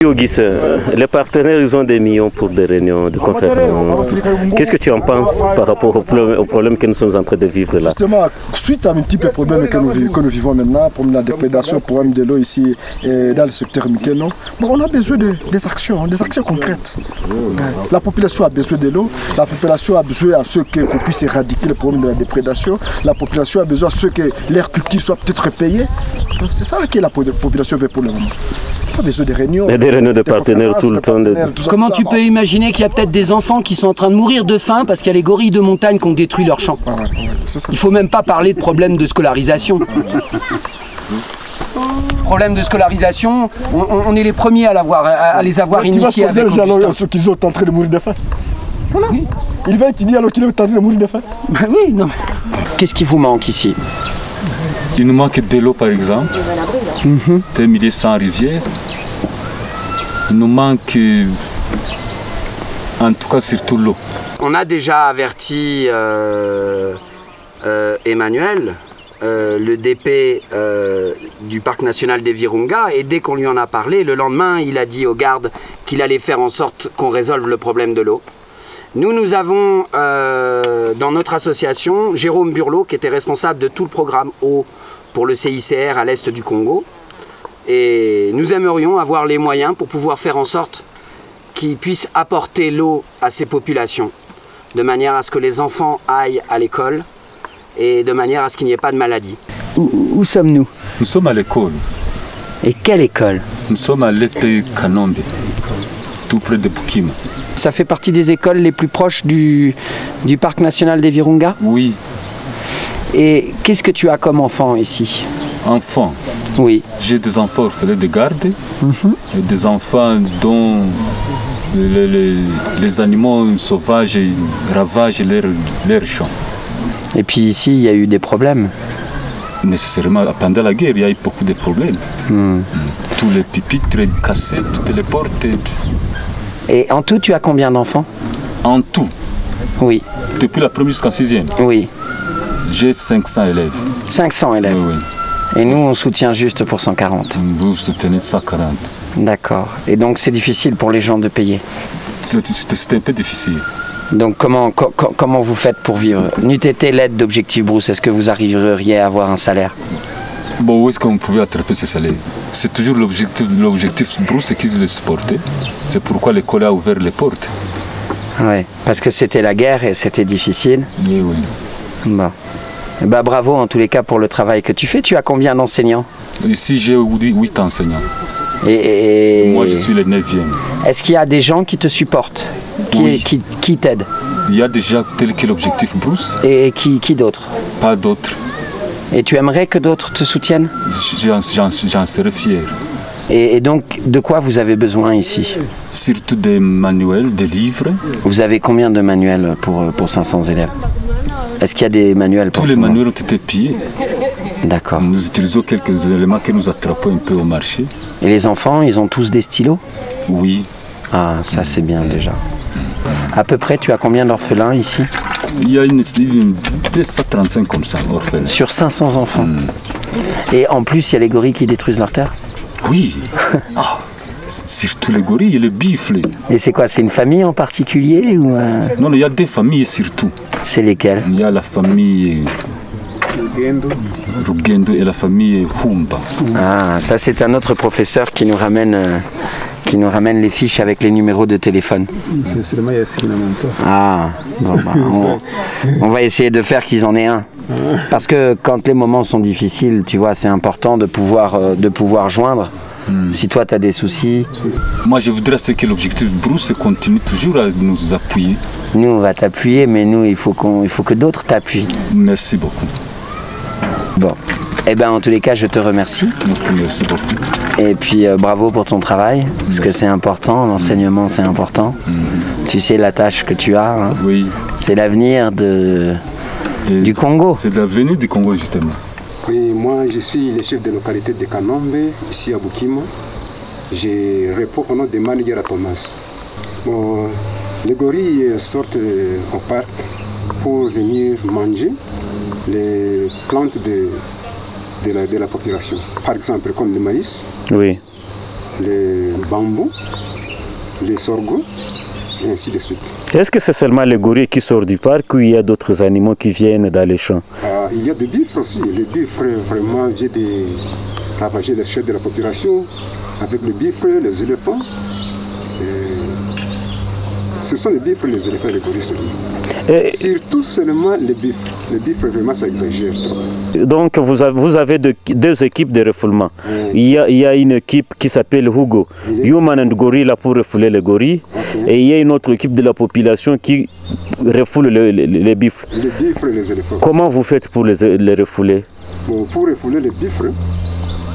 Auguste, les partenaires ils ont des millions pour des réunions, des conférences. Qu'est-ce que tu en penses par rapport au problème que nous sommes en train de vivre là? Justement, suite à un petit peu problème que nous vivons maintenant, pour la déprédation, problème de l'eau ici dans le secteur Mikeno, on a besoin des actions concrètes. La population a besoin de l'eau, la population a besoin à ce qu'on puisse éradiquer le problème de la déprédation, la population a besoin à ce que l'air culture soit peut-être payé. C'est ça que la population veut pour le moment. Pas besoin de réunions. Des réunions de partenaires tout le temps. Comment tu peux imaginer qu'il y a peut-être des enfants qui sont en train de mourir de faim parce qu'il y a les gorilles de montagne qui ont détruit leurs champs? Il faut même pas parler de problème de scolarisation. Problème de scolarisation, on est les premiers à les avoir initiés avec Augustin. Ceux qui sont en train de mourir de faim. Oui. Il va étudier alors qu'il est en train de mourir de faim. Ben oui, non. Qu'est-ce qui vous manque ici? Il nous manque de l'eau par exemple. C'est un milieu sans rivière. Il nous manque, en tout cas surtout l'eau. On a déjà averti Emmanuel, le DP du parc national des Virunga, et dès qu'on lui en a parlé, le lendemain il a dit aux gardes qu'il allait faire en sorte qu'on résolve le problème de l'eau. Nous avons dans notre association Jérôme Burlot qui était responsable de tout le programme eau pour le CICR à l'est du Congo. Et nous aimerions avoir les moyens pour pouvoir faire en sorte qu'ils puissent apporter l'eau à ces populations, de manière à ce que les enfants aillent à l'école et de manière à ce qu'il n'y ait pas de maladie. Où sommes-nous? Nous sommes à l'école. Et quelle école? Nous sommes à l'Ete Kanombe, tout près de Bukima. Ça fait partie des écoles les plus proches du parc national des Virunga? Oui. Et qu'est-ce que tu as comme enfant ici? Enfants? Oui. J'ai des enfants orphelins de garde, et des enfants dont les animaux sauvages ravagent leurs champs. Et puis ici, il y a eu des problèmes? Nécessairement, pendant la guerre, il y a eu beaucoup de problèmes. Tous les pupitres cassés, toutes les portes. Et en tout, tu as combien d'enfants? En tout? Oui. Depuis la première jusqu'en sixième? Oui. J'ai 500 élèves. 500 élèves? Oui, oui. Et nous, on soutient juste pour 140. Vous soutenez 140. D'accord. Et donc, c'est difficile pour les gens de payer? C'est un peu difficile. Donc, comment vous faites pour vivre? N'eût été l'aide d'Objectif Brousse, est-ce que vous arriveriez à avoir un salaire? Bon, où est-ce qu'on pouvait attraper ce salaire? C'est toujours l'objectif Brousse qui le supportait. C'est pourquoi l'école a ouvert les portes. Oui, parce que c'était la guerre et c'était difficile. Oui, oui. Bon. Bah, bravo en tous les cas pour le travail que tu fais. Tu as combien d'enseignants? Ici, j'ai 8 enseignants. Et moi, je suis le 9e. Est-ce qu'il y a des gens qui te supportent, qui t'aident? Il y a déjà tel que l'objectif Brousse. Et qui d'autres? Pas d'autres. Et tu aimerais que d'autres te soutiennent? J'en serais fier. Et donc, de quoi vous avez besoin ici? Surtout des manuels, des livres. Vous avez combien de manuels pour 500 élèves? Est-ce qu'il y a des manuels pour tous les manuels ont été pillés. D'accord. Nous utilisons quelques éléments que nous attrapons un peu au marché. Et les enfants, ils ont tous des stylos? Oui. Ah, ça c'est bien déjà. À peu près, tu as combien d'orphelins ici? Il y a une 235 comme ça, orphelins. Sur 500 enfants. Et en plus, il y a les gorilles qui détruisent leur terre? Oui. Surtout les gorilles et les biffles. Et c'est quoi? C'est une famille en particulier ou Non, il y a des familles surtout. C'est lesquelles? Il y a la famille Rugendo et la famille Humba. Ah, ça c'est un autre professeur qui nous ramène les fiches avec les numéros de téléphone. Ah, bon, bah, on va essayer de faire qu'ils en aient un. Parce que quand les moments sont difficiles, tu vois, c'est important de pouvoir joindre. Si toi tu as des soucis. Moi je voudrais que l'objectif Brousse continue toujours à nous appuyer. Nous on va t'appuyer, mais nous il faut que d'autres t'appuient. Merci beaucoup. Bon, eh bien en tous les cas je te remercie. Merci beaucoup. Et puis bravo pour ton travail, parce que c'est important, l'enseignement c'est important. Tu sais la tâche que tu as, hein. Oui. C'est l'avenir du Congo. C'est l'avenir du Congo justement. Oui, moi je suis le chef de localité de Kanombe, ici à Bukima. Je réponds au nom de Manigera Thomas. Bon, les gorilles sortent au parc pour venir manger les plantes de la population. Par exemple, comme le maïs, oui, les bambous, les sorgho, et ainsi de suite. Est-ce que c'est seulement les gorilles qui sortent du parc ou il y a d'autres animaux qui viennent dans les champs? Il y a des buffles aussi. Les buffles vraiment viennent de ravager les chefs de la population avec les buffles, les éléphants. Ce sont les buffles, les éléphants et les gorilles seulement. Surtout seulement les buffles. Les buffles, vraiment, ça exagère trop. Donc vous avez deux équipes de refoulement. Il y a une équipe qui s'appelle Hugo, Human and Gorilla pour refouler les gorilles. Et il y a une autre équipe de la population qui refoule les buffles. Les buffles et les éléphants. Comment vous faites pour les refouler? Bon, pour refouler les buffles,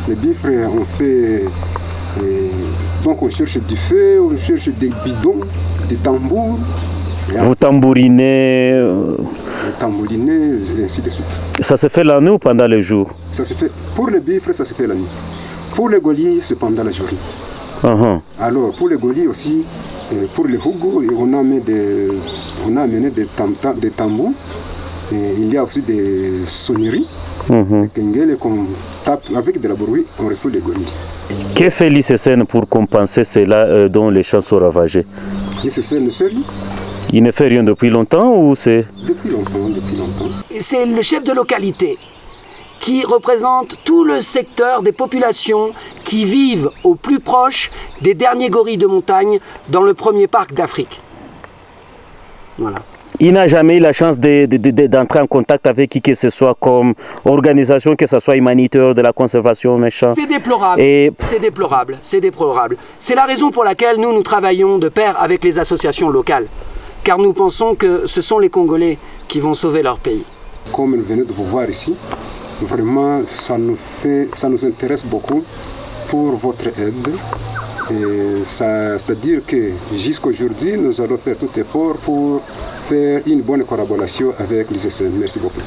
on fait... donc on cherche du feu, on cherche des bidons, des tambours. Vous tambourinez Tambourinez, et ainsi de suite. Ça se fait la nuit ou pendant le jour? Ça se fait, pour les buffles, ça se fait la nuit. Pour les gorilles, c'est pendant la journée. Alors, pour les gorilles aussi, pour les Hugo, on a amené des tambours. Et il y a aussi des sonneries, des kengele qu'on tape avec de la bruit, on refoule les gorilles. Que fait l'ICCN pour compenser cela dont les champs sont ravagés? L'ICCN ne fait rien. Il ne fait rien depuis longtemps ou c'est... Depuis longtemps, depuis longtemps. C'est le chef de localité qui représente tout le secteur des populations qui vivent au plus proche des derniers gorilles de montagne dans le premier parc d'Afrique. Voilà. Il n'a jamais eu la chance d'entrer en contact avec qui que ce soit comme organisation, que ce soit humanitaire, de la conservation, méchant. C'est déplorable, c'est déplorable, c'est déplorable. C'est la raison pour laquelle nous travaillons de pair avec les associations locales. Car nous pensons que ce sont les Congolais qui vont sauver leur pays. Comme vous venez de vous voir ici, vraiment ça nous intéresse beaucoup pour votre aide. C'est-à-dire que jusqu'aujourd'hui, nous allons faire tout effort pour faire une bonne collaboration avec l'ICCN. Merci beaucoup.